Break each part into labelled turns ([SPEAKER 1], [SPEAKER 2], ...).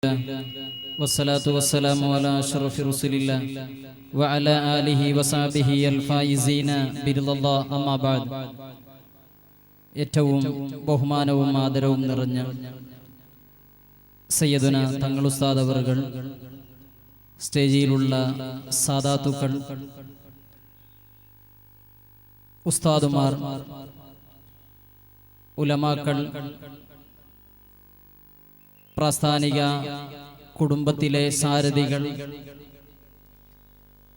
[SPEAKER 1] വസ്സലാത്തു വസ്സലാമു അലാ അഷ്റഫി റസൂലില്ലാഹ് വഅലാ ആലിഹി വസഹബിഹി അൽഫായിസീന ബിറിദല്ലാഹ് അമ്മാ ബഅദ്. ഏറ്റവും ബഹുമാനവും ആദരവും നിറഞ്ഞ സയ്യിദുന തങ്ങൾ ഉസ്താദ് അവറുകൾ, സ്റ്റേജിലുള്ള സാദാത്തുക്കൾ, ഉസ്താദുമാർ, ഉലമാക്കൾ, പ്രാസ്ഥാനിക കുടുംബത്തിലെ സാരഥികൾ,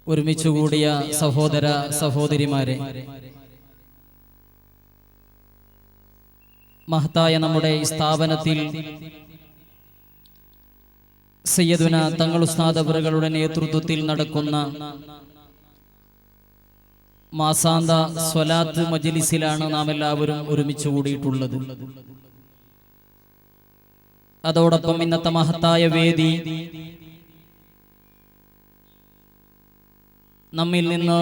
[SPEAKER 1] ഒരുമിച്ചുകൂടിയ സഹോദര സഹോദരിമാരെ, മഹത്തായ നമ്മുടെ ഈ സ്ഥാപനത്തിൽ സയ്യിദുന തങ്ങൾ ഉസ്താദ് അവറുകളുടെ നേതൃത്വത്തിൽ നടക്കുന്ന മാസാന്ത സ്വലാത്ത് മജ്ലിസിലാണ് നാം എല്ലാവരും ഒരുമിച്ച് കൂടിയിട്ടുള്ളത്. അതോടൊപ്പം ഇന്നത്തെ മഹത്തായ വേദി നമ്മിൽ നിന്ന്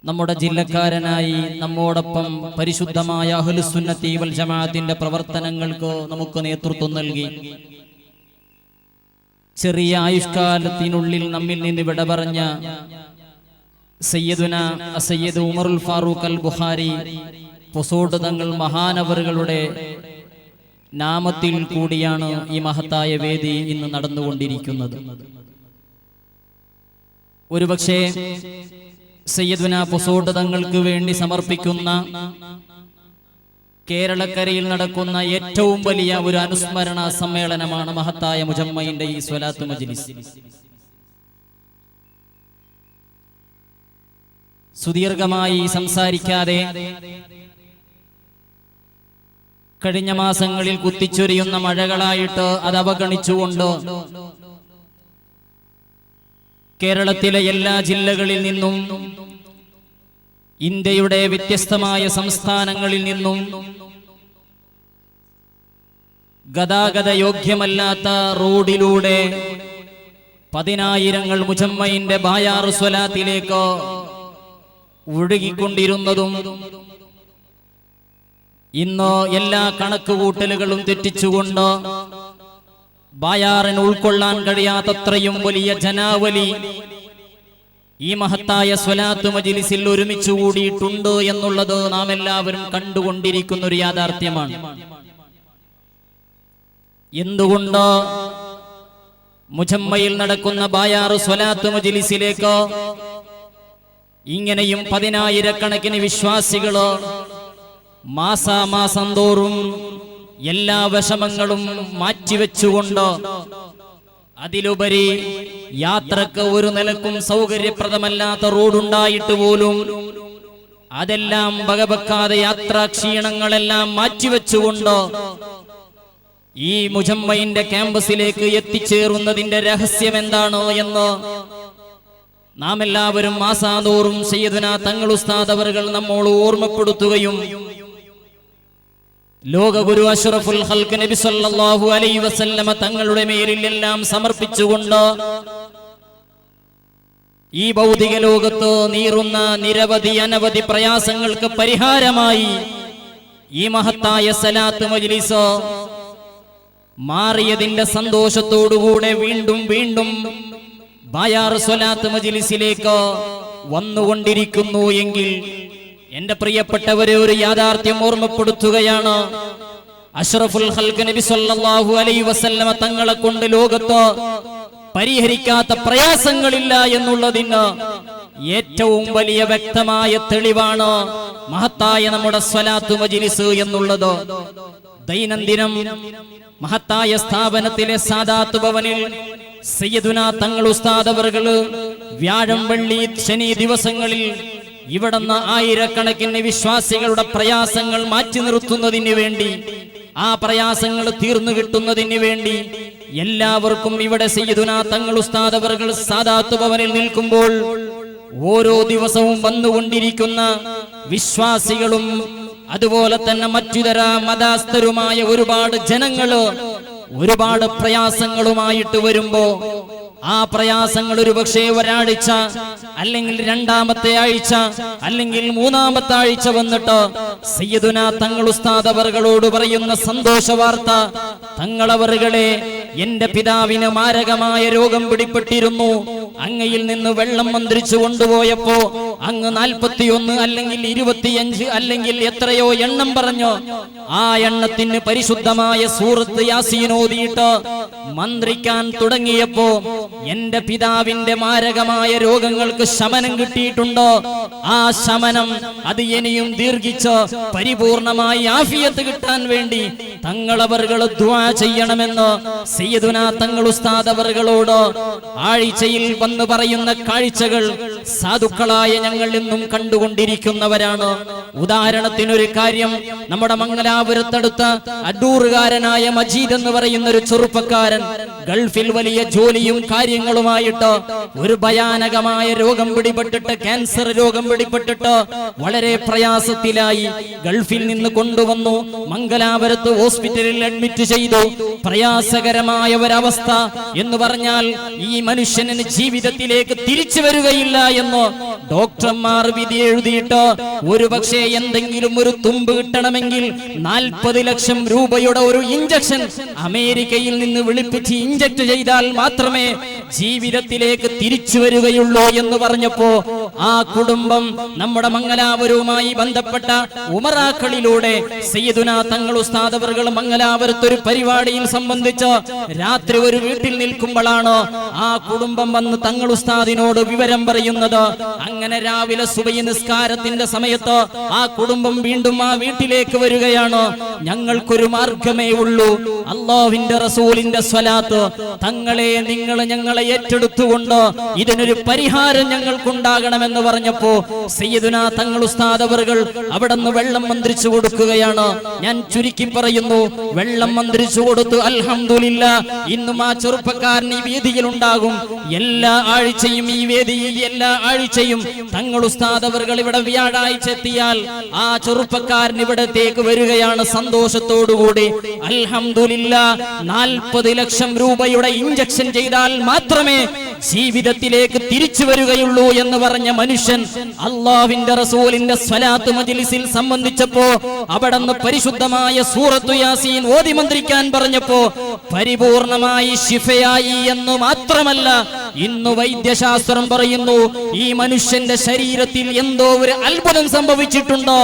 [SPEAKER 1] നമ്മുടെ ജില്ലക്കാരനായി നമ്മോടൊപ്പം പരിശുദ്ധമായ അഹ്ലുസുന്നത്തി വൽ ജമാഅത്തിന്റെ പ്രവർത്തനങ്ങൾക്ക് നമുക്ക് നേതൃത്വം നൽകി ചെറിയ ആയുഷ്കാലത്തിനുള്ളിൽ നമ്മിൽ നിന്ന് വിട പറഞ്ഞ സയ്യിദുന സയ്യിദ് ഉമറുൽ ഫാറൂഖ് അൽ ബുഖാരി പൊസോട് തങ്ങൾ മഹാനവറുകളുടെ നാമത്തിൽ കൂടിയാണ് ഈ മഹത്തായ വേദി ഇന്ന് നടന്നുകൊണ്ടിരിക്കുന്നത്. ഒരുപക്ഷെ സയ്യിദുന പൊസോട് തങ്ങൾക്ക് വേണ്ടി സമർപ്പിക്കുന്ന കേരളക്കരയിൽ നടക്കുന്ന ഏറ്റവും വലിയ ഒരു അനുസ്മരണ സമ്മേളനമാണ് മഹത്തായ മുജമ്മയിന്റെ ഈ സ്വലാത്ത് മജ്ലിസ്. സുദീർഘമായി സംസാരിക്കാതെ കഴിഞ്ഞ മാസങ്ങളിൽ കുത്തിച്ചൊരിയുന്ന മഴകളായിട്ട് അത് അവഗണിച്ചുകൊണ്ട് കേരളത്തിലെ എല്ലാ ജില്ലകളിൽ നിന്നും ഇന്ത്യയുടെ വ്യത്യസ്തമായ സംസ്ഥാനങ്ങളിൽ നിന്നും ഗതാഗത യോഗ്യമല്ലാത്ത റോഡിലൂടെ പതിനായിരങ്ങൾ മുജമ്മയിന്റെ ബായാർ സ്വലാത്തിലേക്ക് ഒഴുകിക്കൊണ്ടിരുന്നതും ഇന്ന് എല്ലാ കണക്കുകൂട്ടലുകളും തെറ്റിച്ചുകൊണ്ട് ബായാറിന് ഉൾക്കൊള്ളാൻ കഴിയാത്തത്രയും വലിയ ജനാവലി ഈ മഹത്തായ സ്വലാത്ത് മജ്ലിസിൽ ഒരുമിച്ച് കൂടിയിട്ടുണ്ട് എന്നുള്ളത് നാം എല്ലാവരും കണ്ടുകൊണ്ടിരിക്കുന്ന ഒരു യാഥാർത്ഥ്യമാണ്. എന്തുകൊണ്ട് മുജമ്മയിൽ നടക്കുന്ന ബായാർ സ്വലാത്ത് മജ്ലിസിലേക്ക് ഇങ്ങനെയും പതിനായിരക്കണക്കിന് വിശ്വാസികള് മാസാമാസം തോറും എല്ലാ വിഷമങ്ങളും മാറ്റിവെച്ചുകൊണ്ട്, അതിലുപരി യാത്രക്ക് ഒരു നിലക്കും സൗകര്യപ്രദമല്ലാത്ത റോഡുണ്ടായിട്ട് പോലും അതെല്ലാം വകവെക്കാതെ യാത്രാ ക്ഷീണങ്ങളെല്ലാം മാറ്റിവെച്ചുകൊണ്ട് ഈ മുജമ്മയിന്റെ ക്യാമ്പസിലേക്ക് എത്തിച്ചേരുന്നതിന്റെ രഹസ്യം എന്താണ് എന്ന് നാം എല്ലാവരും മാസാന്തോറും സയ്യിദുന തങ്ങൾ ഉസ്താദ് അവറുകൾ നമ്മോട് ഓർമ്മപ്പെടുത്തുകയും ലോകഗുരു അഷ്റഫുൽ ഖൽഖ് നബി സല്ലല്ലാഹു അലൈഹി വസല്ലമ തങ്ങളുടെ മേലിൽ എല്ലാം സമർപ്പിച്ചുകൊണ്ട് ഈ ഭൗതിക ലോകത്ത് നീറുന്ന നിരവധി അനവധി പ്രയാസങ്ങൾക്ക് പരിഹാരമായി ഈ മഹത്തായ സ്വലാത്ത് മജ്ലിസ് മാറിയതിന്റെ സന്തോഷത്തോടുകൂടെ വീണ്ടും വീണ്ടും ബായാർ സ്വലാത്ത് മജ്ലിസിലേക്ക് വന്നുകൊണ്ടിരിക്കുന്നു എങ്കിൽ എന്റെ പ്രിയപ്പെട്ടവരെ, ഒരു യാഥാർത്ഥ്യം ഓർമ്മപ്പെടുത്തുകയാണ്. അഷ്റഫുൽ ഖൽഖ് നബി സല്ലല്ലാഹു അലൈഹി വസല്ലമ തങ്ങളെ കൊണ്ട് ലോകത്ത് പരിഹരിക്കാത്ത പ്രയാസങ്ങളില്ല എന്നുള്ളതിന് ഏറ്റവും വലിയ വ്യക്തമായ തെളിവാണ് മഹത്തായ നമ്മുടെ സ്വലാത്ത് മജ്ലിസ് എന്നുള്ളത്. ദൈനംദിനം മഹത്തായ സ്ഥാപനത്തിലെ സാദാത്ത് ഭവനിൽ സയ്യിദുന തങ്ങൾ ഉസ്താദ് അവറുകൾ വ്യാഴം, വെള്ളി, ശനി ദിവസങ്ങളിൽ ഇവിടുന്ന് ആയിരക്കണക്കിന് വിശ്വാസികളുടെ പ്രയാസങ്ങൾ മാറ്റി നിർത്തുന്നതിന് വേണ്ടി, ആ പ്രയാസങ്ങൾ തീർന്നു കിട്ടുന്നതിന് വേണ്ടി എല്ലാവർക്കും ഇവിടെ സയ്യിദുന തങ്ങൾ ഉസ്താദ് അവറുകൾ സാദാത്ത് ഭവനിൽ നിൽക്കുമ്പോൾ ഓരോ ദിവസവും വന്നുകൊണ്ടിരിക്കുന്ന വിശ്വാസികളും അതുപോലെ തന്നെ മറ്റുതര മതസ്ഥരുമായ ഒരുപാട് ജനങ്ങള് ഒരുപാട് പ്രയാസങ്ങളുമായിട്ട് വരുമ്പോ ആ പ്രയാസങ്ങൾ ഒരുപക്ഷെ ഒരാഴ്ച, അല്ലെങ്കിൽ രണ്ടാമത്തെ ആഴ്ച, അല്ലെങ്കിൽ മൂന്നാമത്തെ ആഴ്ച വന്നിട്ട് സയ്യിദുനാ തങ്ങൾ ഉസ്താദ് അവറുകളോട് പറയുന്ന സന്തോഷ വാർത്ത, തങ്ങളവറുകളെ, എന്റെ പിതാവിന് മാരകമായ രോഗം പിടിപെട്ടിരുന്നു. അങ്ങയിൽ നിന്ന് വെള്ളം മന്ത്രിച്ചു കൊണ്ടുപോയപ്പോ അങ്ങ് 41 അല്ലെങ്കിൽ 25 അല്ലെങ്കിൽ എത്രയോ എണ്ണം പറഞ്ഞു. ആ എണ്ണത്തിന് പരിശുദ്ധമായ സൂറത്ത് യാസീൻ ഓതിയിട്ട് മന്ത്രിക്കാൻ തുടങ്ങിയപ്പോ എന്റെ പിതാവിന്റെ മാരകമായ രോഗങ്ങൾക്ക് ശമനം കിട്ടിയിട്ടുണ്ടോ? ആ ശമനം അത് ഇനിയും ദീർഘിച്ച് പരിപൂർണമായി ആഫിയത്ത് കിട്ടാൻ വേണ്ടി തങ്ങളവറുകൾ ദുആ ചെയ്യണമെന്ന് സയ്യിദുനാ തങ്ങൾ ഉസ്താദ് അവറുകളോട് ആഴ്ചയിൽ വന്ന് പറയുന്ന കാഴ്ചകൾ സാധുക്കളായ ഞങ്ങൾ ഇന്നും കണ്ടുകൊണ്ടിരിക്കുന്നവരാണ്. ഉദാഹരണത്തിനൊരു കാര്യം, നമ്മുടെ മംഗലാപുരത്തടുത്ത അഡൂറുകാരനായ മജീദ് എന്ന് പറയുന്ന ഒരു ചെറുപ്പക്കാരൻ ഗൾഫിൽ വലിയ ജോലിയും കാര്യങ്ങളുമായിട്ട് ഒരു ഭയാനകമായ രോഗം പിടിപെട്ടിട്ട്, ക്യാൻസർ രോഗം പിടിപെട്ടിട്ട് വളരെ പ്രയാസത്തിലായി. ഗൾഫിൽ നിന്ന് കൊണ്ടുവന്നു മംഗലാപുരത്ത് ഹോസ്പിറ്റലിൽ അഡ്മിറ്റ് ചെയ്തു. പ്രയാസകരമായ ഒരവസ്ഥ എന്ന് പറഞ്ഞാൽ ഈ മനുഷ്യന് ജീവിതത്തിലേക്ക് തിരിച്ചു വരികയില്ല എന്ന് ഡോക്ടർമാർ വിധി എഴുതിയിട്ട് ഒരുപക്ഷെ എന്തെങ്കിലും ഒരു തുമ്പ് കിട്ടണമെങ്കിൽ 40 ലക്ഷം രൂപയുടെ ഒരു ഇഞ്ചക്ഷൻ അമേരിക്കയിൽ നിന്ന് വിളിപ്പിച്ച് ഇഞ്ചക്ട് ചെയ്താൽ മാത്രമേ ജീവിതത്തിലേക്ക് തിരിച്ചു വരികയുള്ളൂ എന്ന് പറഞ്ഞപ്പോ ആ കുടുംബം നമ്മുടെ മംഗലാപുരവുമായി ബന്ധപ്പെട്ട ഉമറാക്കളിലൂടെ സയ്യിദുനാ തങ്ങൾ ഉസ്താദ് അവറുകൾ മംഗലാപുരത്ത് ഒരു പരിപാടിയിൽ സംബന്ധിച്ച് രാത്രി ഒരു വീട്ടിൽ നിൽക്കുമ്പോഴാണ് ആ കുടുംബം വന്ന് തങ്ങൾ ഉസ്താദിനോട് വിവരം പറയുന്നത്. അങ്ങനെ രാവിലെ സുബഹി നിസ്കാരത്തിന്റെ സമയത്ത് ആ കുടുംബം വീണ്ടും ആ വീട്ടിലേക്ക് വരികയാണ്. ഞങ്ങൾക്കൊരു മാർഗമേ ഉള്ളൂ, അല്ലാഹുവിന്റെ റസൂലിന്റെ സ്വലാത്ത്. തങ്ങളെ, നിങ്ങൾ ഞങ്ങളെ ഏറ്റെടുത്തുകൊണ്ട് ഇതിനൊരു പരിഹാരം ഞങ്ങൾക്കുണ്ടാകണമെന്ന് പറഞ്ഞപ്പോ സയ്യിദുനാ തങ്ങൾ ഉസ്താദ് അവറുകൾ അവിടുന്ന് വെള്ളം മന്ത്രിച്ചു കൊടുക്കുകയാണ്. ഞാൻ ചുരുക്കി പറയുന്നു, വെള്ളം മന്ത്രിച്ചു കൊടുത്തു. അൽഹംദുലില്ലാ, ഇന്നും ആ ചെറുപ്പക്കാരൻ ഈ വേദിയിൽ ഉണ്ടാകും. എല്ലാ ആഴ്ചയും ഈ വേദിയിൽ എല്ലാ ആഴ്ചയും തങ്ങൾ ഉസ്താദ് അവറുകൾ ഇവിടെ വ്യാഴാഴ്ച എത്തിയാൽ ആ ചെറുപ്പക്കാരൻ ഇവിടത്തേക്ക് വരികയാണ് സന്തോഷത്തോടുകൂടി. അൽഹംദുലില്ലാ, 40 ലക്ഷം രൂപയുടെ ഇഞ്ചക്ഷൻ ചെയ്താൽ മാത്രമേ ജീവിതത്തിലേക്ക് തിരിച്ചു വരികയുള്ളൂ എന്ന് പറഞ്ഞ മനുഷ്യൻ അല്ലാഹുവിന്റെ റസൂലിന്റെ സ്വലാത്ത് മജ്ലിസിൽ സംബന്ധിച്ചപ്പോ അവിടുന്ന് പരിശുദ്ധമായ സൂറത്തു യാസീൻ ഓതി മന്ത്രിക്കാൻ പറഞ്ഞപ്പോ പരിപൂർണമായി ശിഫയായി എന്ന് മാത്രമല്ല, ഇന്ന് വൈദ്യശാസ്ത്രം പറയുന്നു ഈ മനുഷ്യന്റെ ശരീരത്തിൽ എന്തോ ഒരു അത്ഭുതം സംഭവിച്ചിട്ടുണ്ടോ,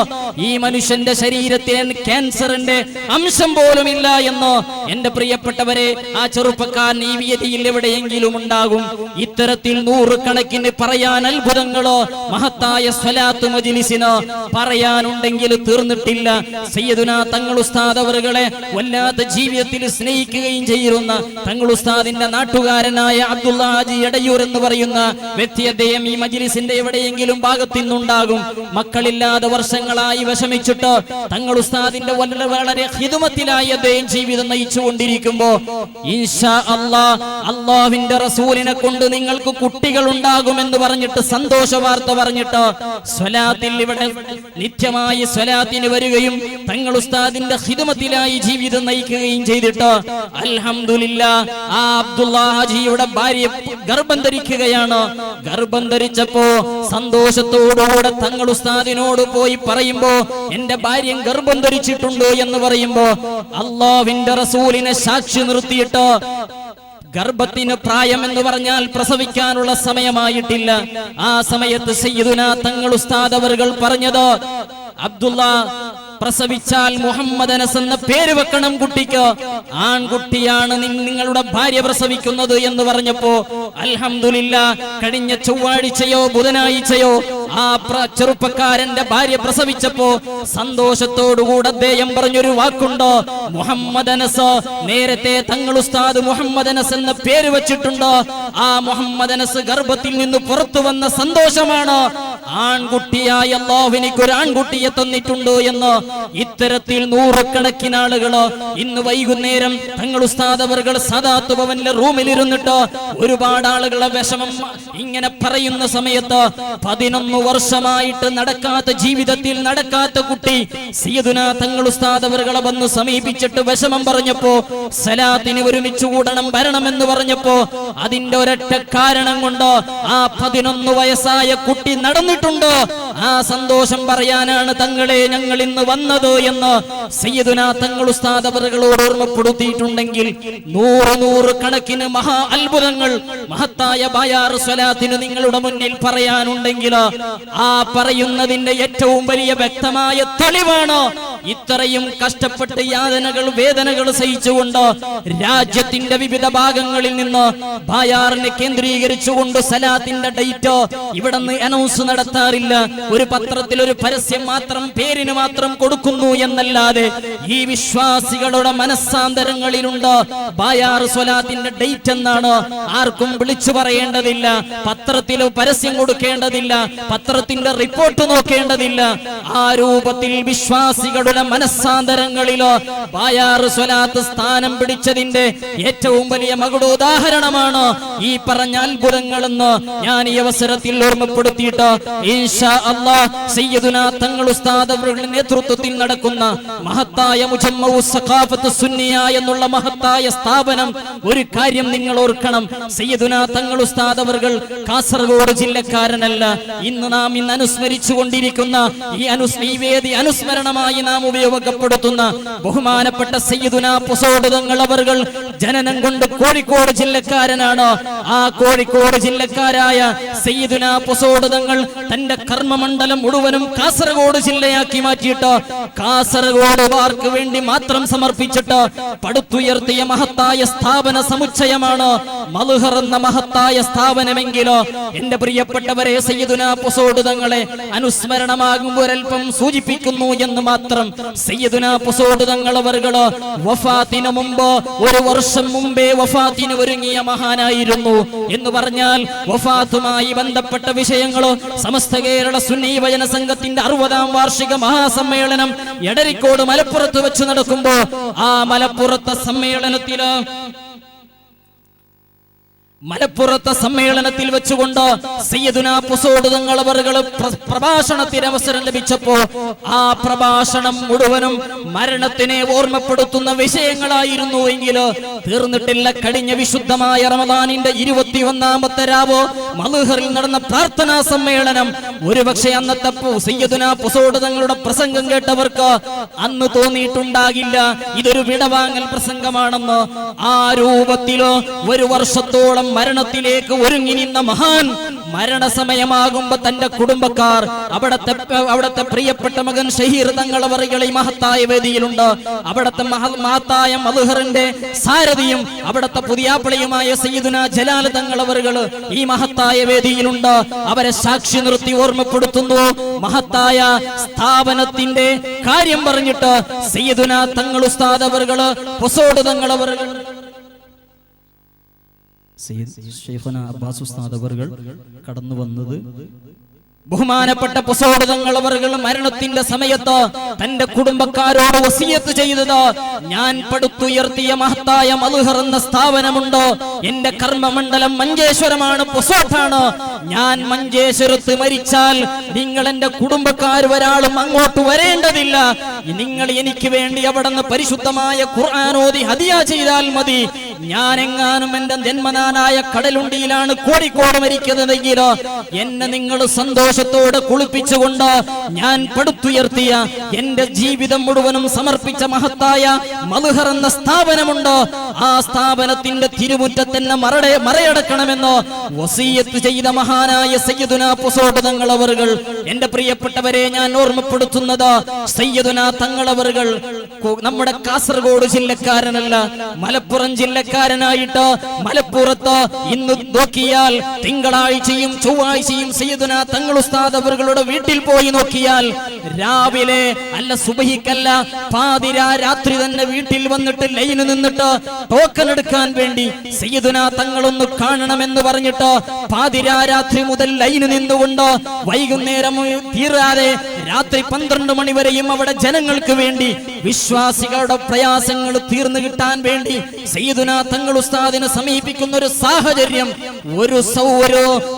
[SPEAKER 1] ഈ മനുഷ്യന്റെ ശരീരത്തിൽ ക്യാൻസറിന്റെ അംശം പോലും ഇല്ല എന്ന്. എന്റെ പ്രിയപ്പെട്ടവരെ, ആ ചെറുപ്പക്കാരൻ ഈ വേദിയിൽ എവിടെയെങ്കിലും ഉണ്ടാകും. ഇത്തരത്തിൽ 100 കണക്കിന് പറയാൻ അത്ഭുതങ്ങളോ മഹത്തായ സ്വലാത്ത് മജ്ലിസിനോ പറയാനുണ്ടെങ്കിൽ തീർന്നിട്ടില്ല. സയ്യിദുനാ തങ്ങൾ ഉസ്താദ് അവറുകളെ വല്ലാത്ത ജീവിതത്തിൽ സ്നേഹിക്കുകയും ചെയ്യുന്ന തങ്ങൾ ഉസ്താദിന്റെ നാട്ടുകാരനായ അബ്ദുള്ള ഹാജി എടയൂർ എന്ന് പറയുന്ന വ്യക്തി, അദ്ദേഹം ഈ മജ്ലിസിന്റെ എവിടെയെങ്കിലും ഭാഗത്തുനിന്നുണ്ടാകും. മക്കളില്ലാതെ വർഷങ്ങളായി വിഷമിച്ചിട്ട് തങ്ങൾ ഉസ്താദിന്റെ വളരെ ഹിദമത്തിലായി അദ്ദേഹം ജീവിതം നയിച്ചുകൊണ്ടിരിക്കുമ്പോ ഇൻഷാ അല്ലാഹ് അല്ലാഹുവിന്റെ റസൂലിനെ കൊണ്ട് നിങ്ങൾക്ക് കുട്ടികൾ ഉണ്ടാകുമെന്ന് പറഞ്ഞിട്ട് സന്തോഷ വാർത്ത പറഞ്ഞിട്ട് സ്വലാത്തിൽ ഇവിടെ നിത്യമായി സ്വലാത്തിന് വരികയും തങ്ങൾ ഉസ്താദിന്റെ ഖിദ്മത്തിലായി ജീവിതം നയിക്കുകയും ചെയ്തിട്ട് അൽഹംദുലില്ലാ ആ അബ്ദുള്ള ഹാജിയുടെ ഭാര്യ ഗർഭം ധരിക്കുകയാണ്. ഗർഭം ധരിച്ചപ്പോ സന്തോഷത്തോടുകൂടെ തങ്ങൾ ഉസ്താദിനോട് പോയി പറയുമ്പോ എന്റെ ഭാര്യ ഗർഭം ധരിച്ചിട്ടുണ്ടോ എന്ന് പറയുമ്പോ അല്ലാഹുവിന്റെ റസൂലിനെ സാക്ഷി നിർത്തിയിട്ട് ഗർഭത്തിന് പ്രായം എന്ന് പറഞ്ഞാൽ പ്രസവിക്കാനുള്ള സമയമായിട്ടില്ല. ആ സമയത്ത് സയ്യിദുനാ തങ്ങൾ ഉസ്താദ് അവറുകൾ പറഞ്ഞത്, അബ്ദുള്ള പ്രസവിച്ചാൽ മുഹമ്മദ് അനസ് എന്ന പേര് വെക്കണം കുട്ടിക്ക്, ആൺകുട്ടിയാണ് നിങ്ങളുടെ ഭാര്യ പ്രസവിക്കുന്നത് എന്ന് പറഞ്ഞപ്പോ അൽഹംദുലില്ലാ കഴിഞ്ഞ ചൊവ്വാഴ്ചയോ ബുധനാഴ്ചയോ ആ ചെറുപ്പക്കാരന്റെ ഭാര്യ പ്രസവിച്ചപ്പോ സന്തോഷത്തോടുകൂടെ അദ്ദേഹം പറഞ്ഞൊരു വാക്കുണ്ട്, മുഹമ്മദ് അനസ്. നേരത്തെ തങ്ങൾ ഉസ്താദ് മുഹമ്മദ് അനസ് എന്ന പേര് വെച്ചിട്ടുണ്ട്. ആ മുഹമ്മദ് അനസ് ഗർഭത്തിൽ നിന്ന് പുറത്തു വന്ന സന്തോഷമാണ്. ആൺകുട്ടിയായ അല്ലാഹു എനിക്കൊരു ആൺകുട്ടിയെ തന്നിട്ടുണ്ട് എന്ന് ഇത്തരത്തിൽ നൂറുകണക്കിന് ആളുകള് ഇന്ന് വൈകുന്നേരം തങ്ങൾ ഉസ്താദ് അവർകൾ സദാത്ത് ഭവനിലെ റൂമിലിരുന്നിട്ട് ഒരുപാട് ആളുകളെ വിഷമം ഇങ്ങനെ പറയുന്ന സമയത്ത് 11 വർഷമായിട്ട് നടക്കാത്ത, ജീവിതത്തിൽ നടക്കാത്ത കുട്ടി സയ്യിദുനാ തങ്ങൾ ഉസ്താദ് അവർകളെ വന്ന് സമീപിച്ചിട്ട് വിഷമം പറഞ്ഞപ്പോ, സലാത്തിന് ഒരുമിച്ച് കൂടണം വരണമെന്ന് പറഞ്ഞപ്പോ, അതിന്റെ ഒരൊറ്റ കാരണം കൊണ്ട് ആ 11 വയസ്സായ കുട്ടി നടന്നിട്ടുണ്ട്. ആ സന്തോഷം പറയാനാണ് തങ്ങളെ ഞങ്ങൾ ഇന്ന് വന്നത് എന്ന് സയ്യിദുനാ തങ്ങൾ ഉസ്താദ് അവർകളോട് ഓർമ്മപ്പെടുത്തിയിട്ടുണ്ടെങ്കിൽ, നൂറ് കണക്കിന് മഹാ അത്ഭുതങ്ങൾ മഹത്തായ ബായാർ സ്വലാത്തിന് നിങ്ങളുടെ മുന്നിൽ പറയാനുണ്ടെങ്കിൽ, ആ പറയുന്നതിന്റെ ഏറ്റവും വലിയ വ്യക്തമായ തെളിവാണ് ഇത്രയും കഷ്ടപ്പെട്ട് യാതനകൾ വേദനകൾ സഹിച്ചുകൊണ്ട് രാജ്യത്തിന്റെ വിവിധ ഭാഗങ്ങളിൽ നിന്ന് ബായാറിനെ കേന്ദ്രീകരിച്ചുകൊണ്ട് സലാത്തിന്റെ ഡേറ്റ് ഇവിടെ നിന്ന് അനൗൺസ് നടത്താറില്ല. ഒരു പത്രത്തിൽ ഒരു പരസ്യം മാത്രം, പേരിന് മാത്രം കൊടുക്കുന്നു എന്നല്ലാതെ ഈ വിശ്വാസികളുടെ മനസ്സാന്തരങ്ങളിലുണ്ട് ബായാർ സ്വലാത്തിന്റെ ഡേറ്റ് എന്നാണ്. ആർക്കും വിളിച്ചു പറയേണ്ടതില്ല, പത്രത്തിൽ പരസ്യം കൊടുക്കേണ്ടതില്ല, പത്രത്തിന്റെ റിപ്പോർട്ട് നോക്കേണ്ടതില്ല. ആ രൂപത്തിൽ വിശ്വാസികളുടെ മനസ്സാന്തരങ്ങളിലോ ബായാർ സ്വലാത്ത് സ്ഥാനം പിടിച്ചതിന്റെ ഏറ്റവും വലിയ മകുടോദാഹരണമാണ് ഈ പറഞ്ഞ അത്ഭുതങ്ങളെന്ന് ഞാൻ ഈ അവസരത്തിൽ ഓർമ്മപ്പെടുത്തിയിട്ട് ഇൻഷാ അല്ലാഹ് സയ്യിദുനാ തങ്ങൾ ഉസ്താദ് അവരുടെ നേതൃത്വത്തിൽ നടക്കുന്ന മഹത്തായ മുജമ്മഉ സഖാഫത്ത് സുന്നിയ എന്നുള്ള മഹത്തായ സ്ഥാപനം, ഒരു കാര്യം നിങ്ങൾ ഓർക്കണം, സയ്യിദുനാ തങ്ങൾ ഉസ്താദ് അവർകൾ കാസർഗോഡ് ജില്ലക്കാരനല്ല. ഇന്ന് നാം അനുസ്മരിച്ചു കൊണ്ടിരിക്കുന്ന ഈ വേദി അനുസ്മരണമായി നാം ഉപയോഗപ്പെടുത്തുന്ന ബഹുമാനപ്പെട്ട സയ്യിദുനാ പൊസോട് തങ്ങൾ അവർകൾ ജനനം കൊണ്ട് കോഴിക്കോട് ജില്ലക്കാരനാണ്. ആ കോഴിക്കോട് ജില്ലക്കാരായ സയ്യിദുനാ പൊസോട് തങ്ങൾ തന്റെ കർമ്മമണ്ഡലം മുഴുവനും കാസർഗോഡ് ജില്ലയാക്കി മാറ്റിയിട്ട് കാസർഗോഡുകാർക്ക് വേണ്ടി മാത്രം സമർപ്പിച്ചിട്ട് പടുത്തുയർത്തിയ മഹത്തായ സ്ഥാപന സമുച്ചയമാണ് മൽഹർ എന്ന മഹത്തായ സ്ഥാപനമെങ്കിലോ എന്റെ പ്രിയപ്പെട്ടവരെ, സയ്യിദുനാ പൊസോട് തങ്ങളെ അനുസ്മരണമാകുമ്പോൾ ഒരൽപ്പം സൂചിപ്പിക്കുന്നു എന്ന് മാത്രം. സയ്യിദുനാ പൊസോട് തങ്ങൾ അവർകള് വഫാത്തിന് മുമ്പ്, 1 വർഷം മുമ്പേ വഫാത്തിന് ഒരുങ്ങിയ മഹാനായിരുന്നു എന്ന് പറഞ്ഞാൽ, വഫാത്തുമായി ബന്ധപ്പെട്ട വിഷയങ്ങളോ സമസ്ത കേരള സുന്നി വചന സംഘത്തിന്റെ 60ാം വാർഷിക മഹാസമ്മേളനം എടരിക്കോട് മലപ്പുറത്ത് വെച്ച് നടക്കുമ്പോ ആ മലപ്പുറത്തെ സമ്മേളനത്തിൽ വെച്ചുകൊണ്ട് സയ്യിദുനാ പൊസോട് തങ്ങൾ അവർകൾ പ്രഭാഷണത്തിന് അവസരം ലഭിച്ചപ്പോ ആ പ്രഭാഷണം മുഴുവനും മരണത്തിനെ ഓർമ്മപ്പെടുത്തുന്ന വിഷയങ്ങളായിരുന്നു. എങ്കിലോ തീർന്നിട്ടില്ല. കഴിഞ്ഞ വിശുദ്ധമായ റമദാനിന്റെ 21ാമത്തെ രാവോ മൽഹറിൽ നടന്ന പ്രാർത്ഥനാ സമ്മേളനം, ഒരുപക്ഷെ അന്നത്തെ സയ്യിദുനാ പൊസോട് തങ്ങളുടെ പ്രസംഗം കേട്ടവർക്ക് അന്ന് തോന്നിയിട്ടുണ്ടാകില്ല ഇതൊരു വിടവാങ്ങൽ പ്രസംഗമാണെന്ന്. ആ രൂപത്തിലോ 1 വർഷത്തോളം മരണത്തിലേക്ക് ഒരുങ്ങി നിന്ന മഹാൻ മരണസമയമാകുമ്പോ തന്റെ കുടുംബക്കാർ, അവിടത്തെ പ്രിയപ്പെട്ട മകൻ ഷഹീർ തങ്ങൾ അവറുകൾ ഈ മഹത്തായ വേദിയിലുണ്ട്. അവിടത്തെ മഹത്തായ മൽഹറിന്റെ സാരഥിയും അവിടത്തെ പുതിയാപ്പിളയുമായ സയ്യിദുനാ ജലാൽ തങ്ങൾ അവറുകൾ ഈ മഹത്തായ വേദിയിലുണ്ട്. അവരെ സാക്ഷി നിർത്തി ഓർമ്മപ്പെടുത്തുന്നു. മഹത്തായ സ്ഥാപനത്തിന്റെ കാര്യം പറഞ്ഞിട്ട് സയ്യിദുനാ തങ്ങൾ ഉസ്താദ് അവറുകൾ പൊസോട് തങ്ങൾ അവറുകൾ ഷെയ്ഖുനാ അബ്ബാസ് ഉസ്താദ് അവറുകൾ കടന്നു വന്നത്, ബഹുമാനപ്പെട്ട പൊസോട് തങ്ങൾ അവർകൾ മരണത്തിന്റെ സമയത്ത് തന്റെ കുടുംബക്കാരോട് വസിയത്ത് ചെയ്തത്, ഞാൻ പടുത്തുയർത്തിയ മഹത്തായ മൽഹർ എന്ന സ്ഥാപനമുണ്ട്, എന്റെ കർമ്മമണ്ഡലം മഞ്ചേശ്വരമാണ്, പൊസോട്ടാണ്. ഞാൻ മഞ്ചേശ്വരത്ത് മരിച്ചാൽ നിങ്ങൾ എന്റെ കുടുംബക്കാർ ഒരാളും അങ്ങോട്ട് വരേണ്ടതില്ല. നിങ്ങൾ എനിക്ക് വേണ്ടി അവിടെ നിന്ന് പരിശുദ്ധമായ ഖുർആൻ ഓതി ഹദിയ ചെയ്താൽ മതി. ഞാൻ എങ്ങാനും എന്റെ ജന്മനാനായ കടലുണ്ടിയിലാണ് കോഴിക്കോട് മരിക്കുന്നതെങ്കിൽ എന്നെ നിങ്ങൾ സന്തോഷത്തോടെ കുളിപ്പിച്ചുകൊണ്ട് ഞാൻ പടുത്തുയർത്തിയ എന്റെ ജീവിതം മുഴുവനും സമർപ്പിച്ച മഹത്തായ മൽഹർ എന്ന സ്ഥാപനമുണ്ട്, ആ സ്ഥാപനത്തിന്റെ തിരുമുറ്റത്തന്നെ മറയടക്കണമെന്ന് വസിയത്ത് ചെയ്ത മഹാനായ സയ്യിദുനാ പൊസോട് തങ്ങൾ അവറുകൾ. എന്റെ പ്രിയപ്പെട്ടവരെ, ഞാൻ ഓർമ്മപ്പെടുത്തുന്നത് സയ്യിദുനാ തങ്ങൾ അവറുകൾ നമ്മുടെ കാസർഗോഡ് ജില്ലക്കാരനല്ല, മലപ്പുറം ജില്ലക്കാരനായിട്ട് മലപ്പുറത്ത് ഇന്ന് നോക്കിയാൽ തിങ്കളാഴ്ചയും ചൊവ്വാഴ്ചയും സയ്യിദുനാ തങ്ങൾ ഉസ്താദ് അവറുകളുടെ വീട്ടിൽ പോയി നോക്കിയാൽ രാവിലെ അല്ല, സുബഹിക്കല്ല, പാതിരാ രാത്രി തന്നെ വീട്ടിൽ വന്നിട്ട് ലൈന് നിന്നിട്ട് ടോക്കൺ എടുക്കാൻ വേണ്ടി സയ്യിദുനാ തങ്ങളൊന്ന് കാണണമെന്ന് പറഞ്ഞിട്ട് പാതിരാ രാത്രി മുതൽ ലൈന് നിന്നുകൊണ്ട് വൈകുന്നേരം തീരാതെ രാത്രി 12 മണി വരെയും അവിടെ ജനങ്ങൾക്ക് വേണ്ടി, വിശ്വാസികളുടെ പ്രയാസങ്ങൾ തീർന്നു കിട്ടാൻ വേണ്ടി സയ്യിദുനാ തങ്ങൾ ഉസ്താദിനെ സമീപിക്കുന്ന ഒരു സാഹചര്യം,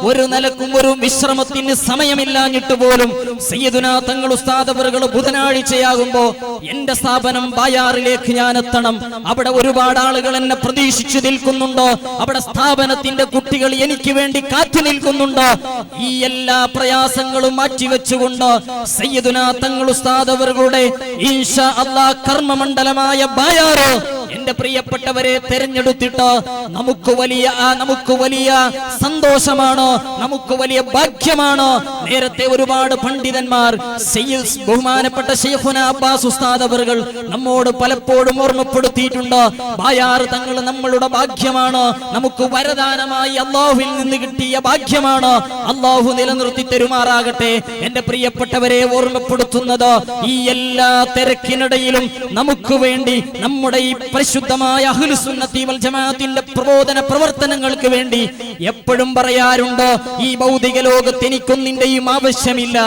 [SPEAKER 1] ഒരു നിലക്കും ഒരു വിശ്രമത്തിന് സമയമില്ലാഞ്ഞിട്ട് പോലും സയ്യിദുനാ തങ്ങൾ ഉസ്താദ് അവറുകൾ ബുധനാഴ്ചയാകുമ്പോ എന്റെ സ്ഥാപനം ബായാറിലേക്ക് ഞാൻ എത്തണം, അവിടെ ഒരുപാട് ആളുകൾ എന്നെ പ്രതീക്ഷിച്ചു നിൽക്കുന്നുണ്ട്, അവിടെ സ്ഥാപനത്തിന്റെ കുട്ടികൾ എനിക്ക് വേണ്ടി കാത്തു നിൽക്കുന്നുണ്ട്. ഈ എല്ലാ പ്രയാസങ്ങളും മാറ്റിവെച്ചുകൊണ്ട് സയ്യിദുനാ തങ്ങൾ ഉസ്താദ് അവറുകളുടെ ഇൻഷാ അല്ലാഹ് കർമ്മമണ്ഡലമായ ബായാറ് എന്റെ പ്രിയപ്പെട്ടവരെ തെരഞ്ഞെടുത്തിട്ട് നമുക്ക് വലിയ സന്തോഷമാണ്, നമുക്ക് വലിയ ഭാഗ്യമാണ്. നേരത്തെ ഒരുപാട് പണ്ഡിതന്മാർ ബഹുമാനപ്പെട്ട ശൈഖുന അബ്ബാസ് ഉസ്താദ് അവറുകൾ നമ്മോട് പലപ്പോഴും ഓർമ്മപ്പെടുത്തിയിട്ടുണ്ട്, ബായാർ തങ്ങൾ നമ്മളുടെ ഭാഗ്യമാണ്, നമുക്ക് വരദാനമായി അല്ലാഹുവിൽ നിന്ന് കിട്ടിയ ഭാഗ്യമാണ്, അല്ലാഹു നിലനിർത്തി തരുമാറാകട്ടെ. എന്റെ പ്രിയപ്പെട്ടവരെ ഓർമ്മപ്പെടുത്തുന്നത്, ഈ എല്ലാ തിരക്കിനിടയിലും നമുക്ക് വേണ്ടി നമ്മുടെ ഈ പരിശുദ്ധമായ അഹ്ലുസ് സുന്നത്തി വൽ ജമാഅത്തിന്റെ പ്രബോധന പ്രവർത്തനങ്ങൾക്ക് വേണ്ടി എപ്പോഴും പറയാറുണ്ട്, ഈ ഭൗതിക ലോകത്ത് എനിക്കൊന്നിന്റെയും ആവശ്യമില്ല,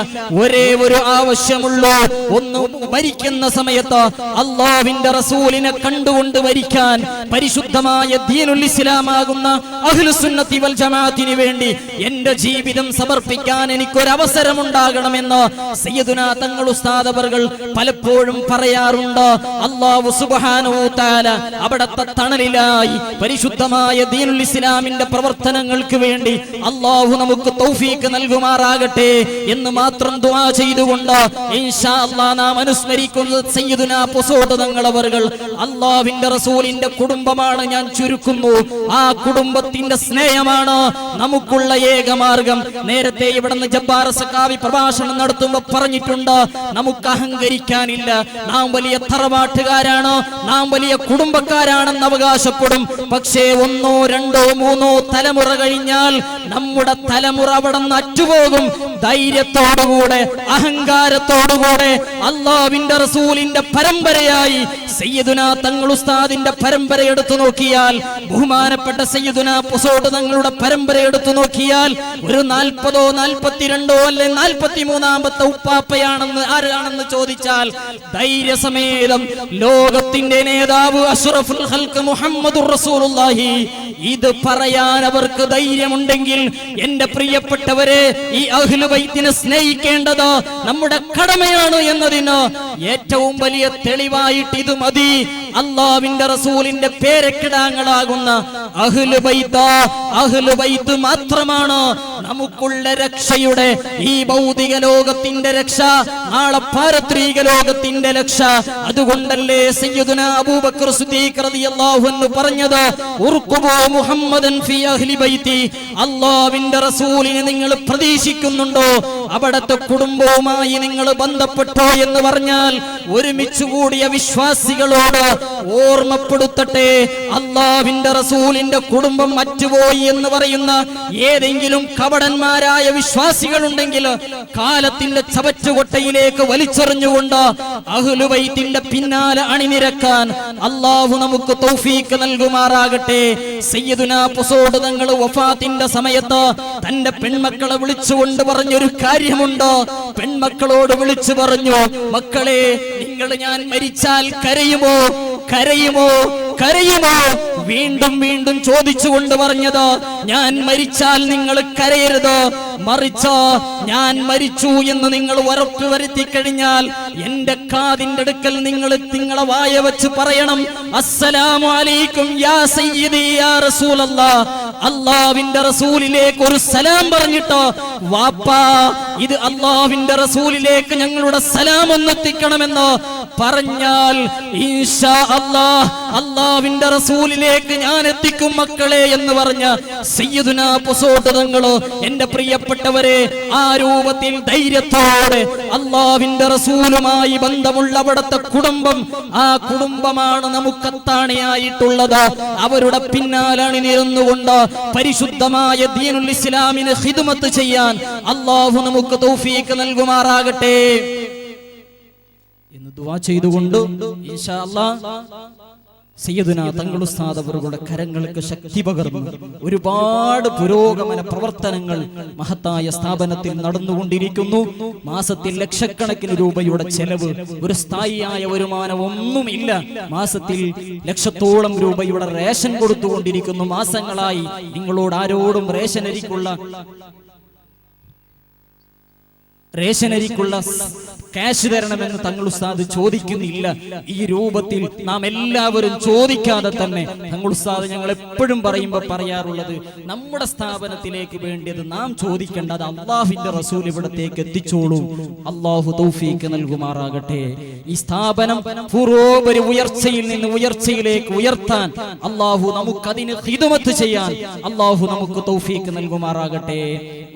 [SPEAKER 1] ഒരേ ഒരു ആവശ്യമുള്ളൂ, ഒന്ന് മരിക്കുന്ന സമയത്ത് അല്ലാഹുവിന്റെ റസൂലിനെ കണ്ടുകൊണ്ട് മരിക്കാൻ, പരിശുദ്ധമായ ദീനുൽ ഇസ്ലാം ആകുന്ന അഹ്ലുസ് സുന്നത്തി വൽ ജമാഅത്തിന് വേണ്ടി എന്റെ ജീവിതം സമർപ്പിക്കാൻ എനിക്കൊരവസരം ഉണ്ടാകണമെന്ന് സയ്യിദുനാ തങ്ങൾ ഉസ്താദ് അവറുകൾ പലപ്പോഴും പറയാറുണ്ട്. അല്ലാഹു സുബ്ഹാനഹു വ തആല അവിടത്തെ തണലിലായി പരിശുദ്ധമായ ദീനുൽ ഇസ്ലാമിന്റെ പ്രവർത്തനങ്ങൾക്ക് വേണ്ടി അല്ലാഹു നമുക്ക് തൗഫീഖ് നൽകുമാറാകട്ടെ എന്ന് മാത്രം ദുആ ചെയ്തുകൊണ്ട് ഇൻഷാ അല്ലാഹ് നാം അനുസ്മരിക്കുന്നത് സയ്യിദുനാ പൊസോട്ട് തങ്ങൾ അവറുകൾ. അല്ലാഹുവിന്റെ റസൂലിന്റെ കുടുംബമാണ് ഞാൻ ചുരുക്കുന്നു, ആ കുടുംബത്തിന്റെ സ്നേഹമാണ് നമുക്കുള്ള ഏക മാർഗം. നേരത്തെ ഇവിടുന്ന് ജബ്ബാർ സഖാവി പ്രഭാഷണം നടത്തുമ്പോൾ പറഞ്ഞിട്ടുണ്ട്, നമുക്ക് അഹങ്കരിക്കാനില്ല, നാം വലിയ തറവാട്ടുകാരാണ്, നാം വലിയ കുടുംബക്കാരാണെന്ന് അവകാശപ്പെടും. പക്ഷേ 1, 2, 3 തലമുറ കഴിഞ്ഞാൽ നമ്മുടെ തലമുറ അവിടെ നിന്ന് അറ്റുപോകും. ധൈര്യത്തോടുകൂടെ അഹങ്കാരത്തോടുകൂടെ അല്ലാഹുവിന്റെ റസൂലിന്റെ പരമ്പരയായി സയ്യിദുനാ തങ്ങൾ ഉസ്താദിന്റെ പരമ്പര എടുത്തു നോക്കിയാൽ, ബഹുമാനപ്പെട്ട സയ്യിദുനാ പൊസോട്ട് തങ്ങളുടെ പരമ്പര എടുത്തു നോക്കിയാൽ, ഒരു 40ഓ 42ഓ അല്ലെ 43ാമത്തെ ഉപ്പാപ്പയാണെന്ന് ആരാണെന്ന് ചോദിച്ചാൽ ധൈര്യസമേതം ലോകത്തിന്റെ നേതാവ് അഷ്റഫുൽ ഖൽഖ് മുഹമ്മദുർ റസൂലുള്ളാഹി ഇത് പറയാൻ അവർക്ക് ധൈര്യമുണ്ടെങ്കിൽ, എന്റെ പ്രിയപ്പെട്ടവരെ, ഈ അഹ്ലു ബൈത്തിനെ സ്നേഹിക്കേണ്ടത് നമ്മുടെ കടമയാണ് എന്നതിന് ഏറ്റവും വലിയ തെളിവായിട്ട് ഇത് മതി. അല്ലാഹുവിന്റെ റസൂലിന്റെ പേരക്കിടാങ്ങളാകുന്ന അഹ്ലു ബൈത്ത് മാത്രമാണ് നമുക്കുള്ള രക്ഷയുടെ, ഈ ഭൗതിക ലോകത്തിന്റെ രക്ഷ, നാളെ പാരത്രിക ലോകത്തിന്റെ രക്ഷ. അതുകൊണ്ടല്ലേ സയ്യിദുനാ അബൂബക്കർ സിദ്ദീഖ് റളിയല്ലാഹു അൻഹു പറഞ്ഞത്, ഉർഖുബു മുഹമ്മദൻ ഫീ അഹ്ലി ബൈത്തി. അല്ലാഹുവിന്റെ റസൂലിനെ നിങ്ങൾ പ്രതീക്ഷിക്കുന്നുണ്ടോ, അവിടത്തെ കുടുംബവുമായി നിങ്ങൾ ബന്ധപ്പെട്ടോ എന്ന് പറഞ്ഞാൽ ഒരുമിച്ച് കൂടിയ വിശ്വാസികളോട് ഓർമ്മപ്പെടുത്തട്ടെ, അല്ലാഹുവിന്റെ റസൂലിന്റെ കുടുംബം മറ്റുപോയി എന്ന് പറയുന്ന ഏതെങ്കിലും കപടന്മാരായ വിശ്വാസികൾ ഉണ്ടെങ്കിൽ കാലത്തിന്റെ ചവറ്റുകൊട്ടയിലേക്ക് വലിച്ചെറിഞ്ഞുകൊണ്ട് അഹ്ലു ബൈത്തിന്റെ പിന്നാലെ അണിനിരക്കാൻ അല്ലാഹു നമുക്ക് തൗഫീഖ് നൽകുമാറാകട്ടെ. സയ്യിദുനാ പൊസോട്ട് തങ്ങൾ വഫാത്തിന്റെ സമയത്ത് തന്റെ പെൺമക്കളെ വിളിച്ചുകൊണ്ട് പറഞ്ഞൊരു കാര്യമുണ്ട്. പെൺമക്കളോട് വിളിച്ചു പറഞ്ഞു, മക്കളെ, നിങ്ങൾ ഞാൻ മരിച്ചാൽ കരയുമോ? വീണ്ടും വീണ്ടും ചോദിച്ചുകൊണ്ട് പറഞ്ഞത്, ഞാൻ മരിച്ചാൽ നിങ്ങൾ കരയരുത്, മറിച്ച് ഞാൻ മരിച്ചു എന്ന് നിങ്ങൾ ഉറപ്പ് വരുത്തി കഴിഞ്ഞാൽ എന്റെ കാതിന്റെ അടുക്കൽ നിങ്ങളെ വായ വെച്ച് പറയണം, അസ്സലാമു അലൈക്കും യാ സയ്യിദി യാ റസൂലല്ലാഹ്. അല്ലാഹുവിന്റെ റസൂലിലേക്ക് ഒരു സലാം പറഞ്ഞിട്ട്, വാപ്പാ, ഇത് അല്ലാഹുവിന്റെ റസൂലിലേക്ക് ഞങ്ങളുടെ സലാം ഒന്നെത്തിക്കണമെന്ന് പറഞ്ഞാൽ ഇൻഷാ അല്ലാഹ് അല്ലാഹുവിന്റെ റസൂലിലേക്ക് ഞാൻ എത്തിക്കും മക്കളെ എന്ന് പറഞ്ഞ സയ്യിദുനാ പൊസോട്ട് തങ്ങൾ, എന്റെ പ്രിയപ്പെട്ടവരെ, ആ രൂപത്തിൽ ധൈര്യത്തോടെ അല്ലാഹുവിന്റെ റസൂലുമായി ബന്ധമുള്ള അവിടുത്തെ കുടുംബം, ആ കുടുംബമാണ് നമുക്ക് അത്താണിയായിട്ടുള്ളത്. അവരുടെ പിന്നാലാണ് നിരന്നുകൊണ്ട് പരിശുദ്ധമായ ദീനുൽ ഇസ്ലാമിനെ ഖിദ്മത്ത് ചെയ്യാൻ അല്ലാഹു നമുക്ക് തൗഫീഖ് നൽകുമാറാകട്ടെ എന്ന് ദുആ ചെയ്തുകൊണ്ട് ഇൻഷാ അല്ലാഹ് സയ്യിദുനാ തങ്ങൾ ഉസ്താദ് അവരുടെ കരങ്ങൾക്ക് ശക്തി പകർന്നു ഒരുപാട് പുരോഗമന പ്രവർത്തനങ്ങൾ മഹത്തായ സ്ഥാപനത്തിൽ നടന്നുകൊണ്ടിരിക്കുന്നു. മാസത്തിൽ ലക്ഷക്കണക്കിന് രൂപയുടെ ചെലവ്, ഒരു സ്ഥായിയായ വരുമാനം ഒന്നുമില്ല. മാസത്തിൽ ലക്ഷത്തോളം രൂപയുടെ റേഷൻ കൊടുത്തുകൊണ്ടിരിക്കുന്നു. മാസങ്ങളായി നിങ്ങളോട് ആരോടും റേഷനരിക്കുള്ള ക്യാഷ് തരണമെന്ന് തങ്ങൾ ഉസ്താദ് ചോദിക്കുന്നില്ല. ഈ രൂപത്തിൽ നാം എല്ലാവരും ചോദിക്കാതെ തന്നെ തങ്ങൾ ഉസ്താദ് ഞങ്ങൾ എപ്പോഴും പറയാറുള്ളത്, നമ്മുടെ സ്ഥാപനത്തിലേക്ക് വേണ്ടിയത് നാം ചോദിക്കേണ്ടത് അള്ളാഹുവിന്റെ റസൂൽ ഇവിടത്തേക്ക് എത്തിച്ചോളൂ. അള്ളാഹു തൗഫീഖ് നൽകുമാറാകട്ടെ. ഈ സ്ഥാപനം പൂർവോപരി ഉയർച്ചയിൽ നിന്ന് ഉയർച്ചയിലേക്ക് ഉയർത്താൻ അള്ളാഹു നമുക്കതിന് ഖിദ്മത്ത് ചെയ്യാൻ അള്ളാഹു നമുക്ക് തൗഫീഖ് നൽകുമാറാകട്ടെ.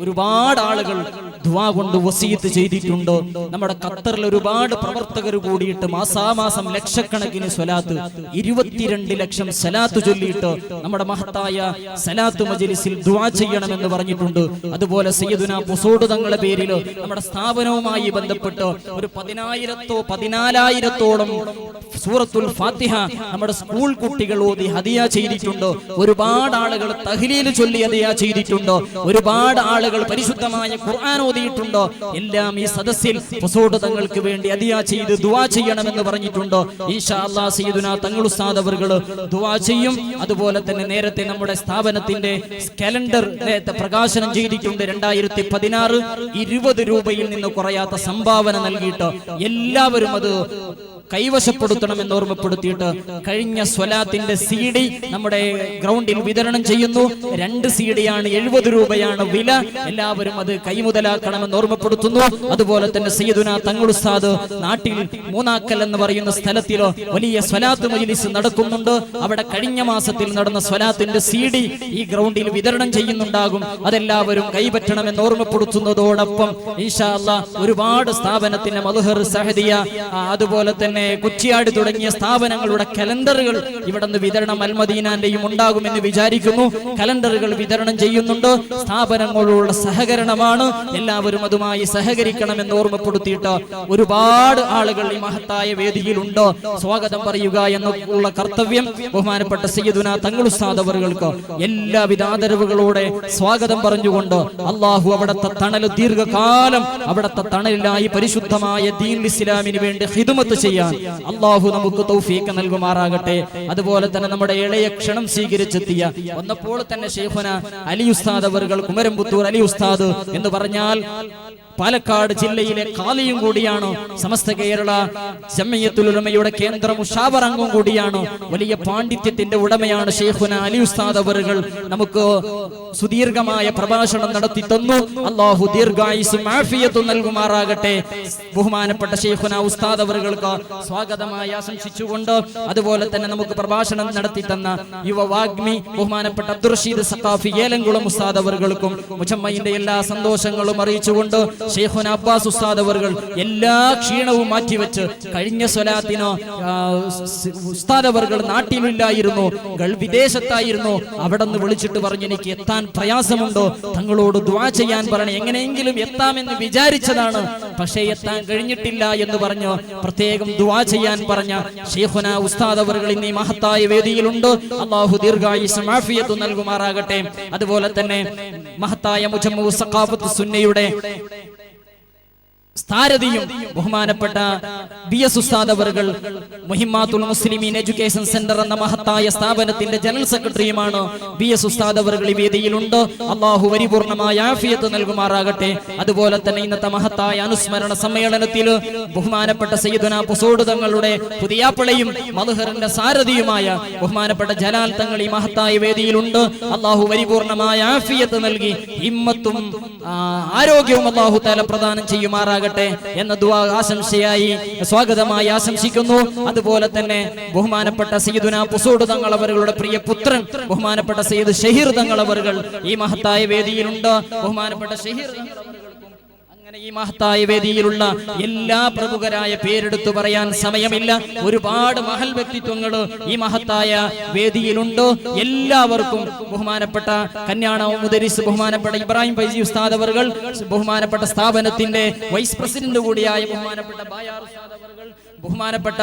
[SPEAKER 1] ഒരുപാട് ആളുകൾ ദുആ കൊണ്ട് വസിയത്ത് ചെയ്തിട്ടുണ്ട്. നമ്മുടെ ഖത്തറിൽ ഒരുപാട് പ്രവർത്തകർ കൂടിയിട്ട് മാസാമാസം ലക്ഷക്കണക്കിന് സ്വലാത്ത്, 22 ലക്ഷം സ്വലാത്ത് ചൊല്ലിയിട്ട് നമ്മുടെ മഹത്തായ സ്വലാത്ത് മജ്ലിസിൽ ദുആ ചെയ്യണമെന്ന് പറഞ്ഞിട്ടുണ്ട്. അതുപോലെ സയ്യിദുനാ പുസോട് തങ്ങളുടെ പേരിൽ നമ്മുടെ സ്ഥാപനവുമായി ബന്ധപ്പെട്ട് ഒരു 10,000-ഓ 14,000-ഓളം സൂറത്തുൽ ഫാത്തിഹ നമ്മുടെ സ്കൂൾ കുട്ടികൾ ഓതി ഹദിയ ചെയ്തിട്ടുണ്ട്. ഒരുപാട് ആളുകൾ തഹ്ലീൽ ചൊല്ലി ഹദിയ ചെയ്തിട്ടുണ്ട്. ഒരുപാട് ആളുകൾ പരിശുദ്ധമായ ഖുർആൻ ഓതിയിട്ടുണ്ട്. എല്ലാം ഈ സദസ്സിൽ പുസോട് തങ്ങൾക്ക് വേണ്ടി ഹദിയ ചെയ്ത് ദുആ ചെയ്യണമെന്ന് പറഞ്ഞിട്ടുണ്ട്. ഇൻഷാ അല്ലാഹ് സയ്യിദുനാ തങ്ങൾ ഉസ്താദ് അവர்கள் ദുആ ചെയ്യും. അതുപോലെ തന്നെ നേരത്തെ നമ്മുടെ സ്ഥാപനത്തിന്റെ കലണ്ടർ പ്രകാശനം ചെയ്തിട്ടുണ്ട്. 2016 20 രൂപയിൽ നിന്ന് കുറയാത്ത സംഭാവന നൽകിയിട്ട് എല്ലാവരും അത് കൈവശപ്പെടുത്തണമെന്ന് ഓർമ്മപ്പെടുത്തിയിട്ട് കഴിഞ്ഞ സ്വലാത്തിന്റെ CD നമ്മുടെ ഗ്രൗണ്ടിൽ വിതരണം ചെയ്യുന്നു. 2 CD-യാണ്, 70 രൂപയാണ് വില. എല്ലാവരും അത് കൈമുതലാക്കണമെന്ന് ഓർമ്മപ്പെടുത്തുന്നു. അതുപോലെ തന്നെ സയ്യിദുനാ തങ്ങൾ ഉസ്താദ് നാട്ടിൽ മൂന്നാക്കൽ എന്ന് പറയുന്ന സ്ഥലത്തിൽ വലിയ സ്വലാത്ത് മജ്ലിസ് നടക്കുന്നുണ്ട്. അവിടെ കഴിഞ്ഞ മാസത്തിൽ നടന്ന സ്വലാത്തിന്റെ CD ഈ ഗ്രൗണ്ടിൽ വിതരണം ചെയ്യുന്നുണ്ടാകും. അതെല്ലാവരും കൈപറ്റണമെന്ന് ഓർമ്മപ്പെടുത്തുന്നതോടൊപ്പം ഇൻഷാ അല്ലാഹ് ഒരുപാട് സ്ഥാപനത്തിന്റെ മദ്ഹർ സഹദിയ അതുപോലെ തന്നെ കുറ്റിയാട് തുടങ്ങിയ സ്ഥാപനങ്ങളുടെ കലണ്ടറുകൾ ഇവിടെ നിന്ന് വിതരണം അൽമദീനാന്റെയും ഉണ്ടാകുമെന്ന് വിചാരിക്കുന്നു. കലണ്ടറുകൾ വിതരണം ചെയ്യുന്നുണ്ട്. സ്ഥാപനങ്ങളുള്ള സഹകരണമാണ്. എല്ലാവരും അതുമായി സഹകരിക്കണമെന്ന് ഓർമ്മപ്പെടുത്തിയിട്ട് ഒരുപാട് ആളുകൾ ഈ മഹത്തായ വേദിയിലുണ്ട്. സ്വാഗതം പറയുക എന്നുള്ള കർത്തവ്യം ബഹുമാനപ്പെട്ട സയ്യിദുനാ തങ്ങൾ ഉസ്താദ് അവർക്ക് എല്ലാവിധ ആദരവുകളോടെ സ്വാഗതം പറഞ്ഞുകൊണ്ട് അള്ളാഹു അവിടുത്തെ തണൽ ദീർഘകാലം അവിടുത്തെ തണലിലായി പരിശുദ്ധമായ ദീനുൽ ഇസ്ലാമിന് വേണ്ടി ഖിദ്മത്ത് ചെയ്യാൻ അള്ളാഹു നമുക്ക് തൗഫീഖ് നൽകുമാറാകട്ടെ. അതുപോലെ തന്നെ നമ്മുടെ ഇളയ ക്ഷണം സ്വീകരിച്ചെത്തിയ വന്നപ്പോൾ തന്നെ ശൈഖുനാ അലി ഉസ്താദ് അവர்கள் കുമരംപുത്തൂർ അലി ഉസ്താദ് എന്ന് പറഞ്ഞാൽ പാലക്കാട് ജില്ലയിലെ കാലിയും കൂടിയാണ്. സമസ്ത കേരള ജംഇയ്യത്തുൽ ഉലമയുടെ കേന്ദ്ര മുശാവറ അംഗം കൂടിയാണ്. വലിയ പാണ്ഡിത്യത്തിന്റെ ഉടമയാണ് ശൈഖുനാ അലി ഉസ്താദ് അവர்கள். നമുക്ക് സുദീർഘമായ പ്രഭാഷണം നടത്തി തന്നു. അല്ലാഹു ദീർഘായുസ്സും ആഫിയത്തും നൽകുമാറാകട്ടെ. ബഹുമാനപ്പെട്ട ശൈഖുനാ ഉസ്താദ് അവർക്ക് സ്വാഗതമായി ആശംസിച്ചുകൊണ്ട് അതുപോലെ തന്നെ നമുക്ക് പ്രഭാഷണം നടത്തി തന്ന യുവവാഗ്മി ബഹുമാനപ്പെട്ട അബ്ദുർ റഷീദ് സഖാഫി ഏലംകുളം ഉസ്താദ് അവർക്കും മുജമ്മയിന്റെ എല്ലാ സന്തോഷങ്ങളും അറിയിച്ചുകൊണ്ട് ശൈഖുനാ അബ്ബാസ് ഉസ്താദ് അവர்கள் എല്ലാ ക്ഷീണവും മാറ്റിവെച്ച് കഴിഞ്ഞ സ്വലാത്തിനോ ഉസ്താദ് അവர்கள் നാട്ടിലില്ലായിരുന്നു, വിദേശത്തായിരുന്നു. അവിടെ നിന്ന് വിളിച്ചിട്ട് പറഞ്ഞു, എനിക്ക് എത്താൻ പ്രയാസമുണ്ടോ, തങ്ങളോട് ദുആ ചെയ്യാൻ പറഞ്ഞു. എങ്ങനെയെങ്കിലും എത്താമെന്ന് വിചാരിച്ചതാണ്, പക്ഷേ എത്താൻ കഴിഞ്ഞിട്ടില്ല എന്ന് പറഞ്ഞു പ്രത്യേകം ദുആ ചെയ്യാൻ പറഞ്ഞ ശൈഖുനാ ഉസ്താദ് അവர்கள் ഇന്ന് ഈ മഹത്തായ വേദിയിലുണ്ട്. അല്ലാഹു ദീർഘായുസ്സും ആഫിയത്തും നൽകുമാറാകട്ടെ. അതുപോലെ തന്നെ മഹത്തായ മുജമ്മു സഖാഫത്ത് സുന്നയുടെ സ്ഥാരതിയും ബഹുമാനപ്പെട്ട BS ഉസ്താദ് അവர்கள் മുഹിമ്മാത്തുൽ മുസ്ലിമീൻ എഡ്യൂക്കേഷൻ സെന്റർ എന്ന മഹത്തായ സ്ഥാപനത്തിന്റെ ജനറൽ സെക്രട്ടറിയുമാണ്. BS ഉസ്താദ് അവர்கள் ഈ വേദിയിലുണ്ട്. അല്ലാഹു പരിപൂർണമായ ആഫിയത്ത് നൽകുമാറാകട്ടെ. അതുപോലെ തന്നെ ഇന്നത്തെ മഹത്തായ അനുസ്മരണ സമ്മേളനത്തിൽ ബഹുമാനപ്പെട്ട സയ്യിദുനാ പുസോട് തങ്ങളുടെ പുതിയാപ്പിളയും മദ്ഹറിന്റെ സാരഥിയുമായ ബഹുമാനപ്പെട്ട ജലാൽ തങ്ങൾ ഈ മഹത്തായ വേദിയിലുണ്ട്. അല്ലാഹു പരിപൂർണമായ ആഫിയത്ത് നൽകി ഹിമ്മത്തും ആരോഗ്യവും അല്ലാഹു തആല പ്രദാനം ചെയ്യുമാറാകട്ടെ എന്ന ദുആ ആശംസയായി സ്വാഗതമായി ആശംസിക്കുന്നു. അതുപോലെ തന്നെ ബഹുമാനപ്പെട്ട സയ്യിദുനാ പുസോട് തങ്ങൾ അവരുടെ പ്രിയ പുത്രൻ ബഹുമാനപ്പെട്ട സയ്യിദ് ഷഹീർ തങ്ങൾ അവർ ഈ മഹത്തായ വേദിയിലുണ്ട്. ബഹുമാനപ്പെട്ട ഷഹീർ അങ്ങനെ ഈ മഹത്തായ വേദിയിലുള്ള എല്ലാ പ്രമുഖരായ പേരെടുത്തു പറയാൻ സമയമില്ല. ഒരുപാട് മഹൽ വ്യക്തിത്വങ്ങൾ ഈ മഹത്തായ വേദിയിലുണ്ട്. എല്ലാവർക്കും ബഹുമാനപ്പെട്ട കന്യാണ മുദരിസ് ബഹുമാനപ്പെട്ട ഇബ്രാഹിം ഫൈസി ഉസ്താദ് അവർ, ബഹുമാനപ്പെട്ട സ്ഥാപനത്തിന്റെ വൈസ് പ്രസിഡന്റ് കൂടിയായ ബഹുമാനപ്പെട്ട ബായാർ ഉസ്താദ് അവർ, ബഹുമാനപ്പെട്ട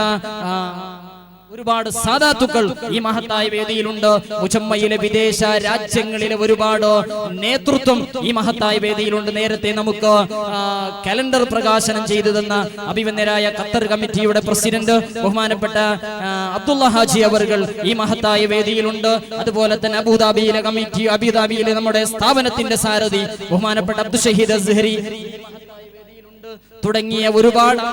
[SPEAKER 1] ഒരുപാട് സാദാത്തുക്കൾ ഈ മഹത്തായ വേദിയിലുണ്ട്. മുജമ്മയിലെ വിദേശ രാജ്യങ്ങളിലെ ഒരുപാട് നേതൃത്വം ഈ മഹത്തായ വേദിയിലുണ്ട്. നേരത്തെ നമുക്ക് കലണ്ടർ പ്രകാശനം ചെയ്തു തന്ന അഭിവന്ദരായ ഖത്തർ കമ്മിറ്റിയുടെ പ്രസിഡന്റ് ബഹുമാനപ്പെട്ട അബ്ദുള്ള ഹാജി അവർകൾ ഈ മഹത്തായ വേദിയിലുണ്ട്. അതുപോലെ തന്നെ അബുദാബിയിലെ കമ്മിറ്റി, അബുദാബിയിലെ നമ്മുടെ സ്ഥാപനത്തിന്റെ സാരഥി ബഹുമാനപ്പെട്ട അബ്ദുൽ ഷഹീദ് അസ്ഹരി തുടങ്ങിയ ഒരുപാട്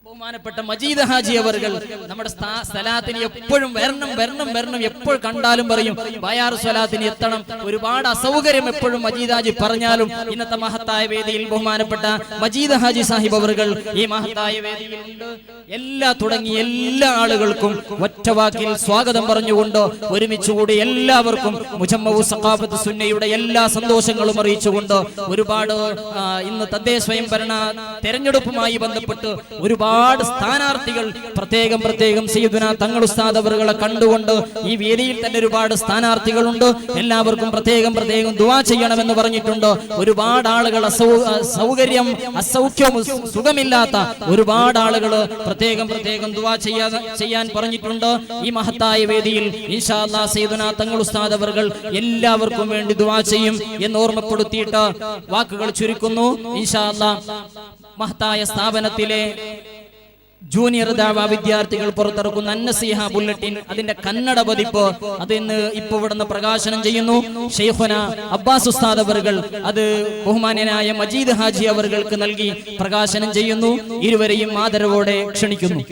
[SPEAKER 1] ബഹുമാനപ്പെട്ട മജീദ് ഹാജി അവർകൾ നമ്മുടെ സ്ഥലത്തിന് എപ്പോഴും വരണം എപ്പോൾ കണ്ടാലും പറയും ബയാർ സ്വലാത്തിന് എത്തണം. ഒരുപാട് അസൗകര്യം എപ്പോഴും മജീദ് ഹാജി പറഞ്ഞാലും ഇന്നത്തെ മഹത്തായ വേദിയിൽ ബഹുമാനപ്പെട്ട മജീദ് ഹാജി സാഹിബ് അവർകൾ ഈ മഹത്തായ വേദിയിലുണ്ട്. എല്ലാ ആളുകൾക്കും ഒറ്റവാക്കിൽ സ്വാഗതം പറഞ്ഞുകൊണ്ട് ഒരുമിച്ചുകൂടി എല്ലാവർക്കും മുജമ്മഉ സഖാഫത്ത് സുന്നയുടെ എല്ലാ സന്തോഷങ്ങളും അറിയിച്ചുകൊണ്ട് ഒരുപാട് ഇന്ന് തദ്ദേശ സ്വയംഭരണ തെരഞ്ഞെടുപ്പുമായി ബന്ധപ്പെട്ട് ഒരുപാട് സ്ഥാനാർത്ഥികൾ പ്രത്യേകം സയ്യിദുന തങ്ങൾ ഉസ്താദ് അവറുകളെ കണ്ടുകൊണ്ട് ഈ വേദിയിൽ തന്നെ ഒരുപാട് സ്ഥാനാർത്ഥികളുണ്ട്. എല്ലാവർക്കും പ്രത്യേകം ദുആ ചെയ്യണമെന്ന് പറഞ്ഞിട്ടുണ്ട്. ഒരുപാട് ആളുകൾ അസൗഖ്യം സുഖമില്ലാത്ത ഒരുപാട് ആളുകൾ പ്രത്യേകം ദുആ ചെയ്യാൻ പറഞ്ഞിട്ടുണ്ട്. ഈ മഹത്തായ വേദിയിൽ ഇൻഷാ അല്ലാഹ് സയ്യിദുന തങ്ങൾ ഉസ്താദ് അവറുകൾ എല്ലാവർക്കും വേണ്ടി ദുആ ചെയ്യും എന്ന് ഓർമ്മപ്പെടുത്തിയിട്ട് വാക്കുകൾ ചുരുക്കുന്നു. ഇൻഷാ അല്ലാഹ് മഹത്തായ സ്ഥാപനത്തിലെ ജൂനിയർ ദഅവ വിദ്യാർത്ഥികൾ പുറത്തിറക്കുന്ന അന്നസീഹ ബുള്ളറ്റിൻ, അതിന്റെ കന്നഡ പതിപ്പ് അതിന്ന് ഇപ്പോൾ ഇവിടുന്ന് പ്രകാശനം ചെയ്യുന്നു. ഷെയ്ഖുന അബ്ബാസ് ഉസ്താദ് അവർകൾ അത് ബഹുമാന്യനായ മജീദ് ഹാജി അവർക്ക് നൽകി പ്രകാശനം ചെയ്യുന്നു. ഇരുവരെയും ആദരവോടെ ക്ഷണിക്കുന്നു.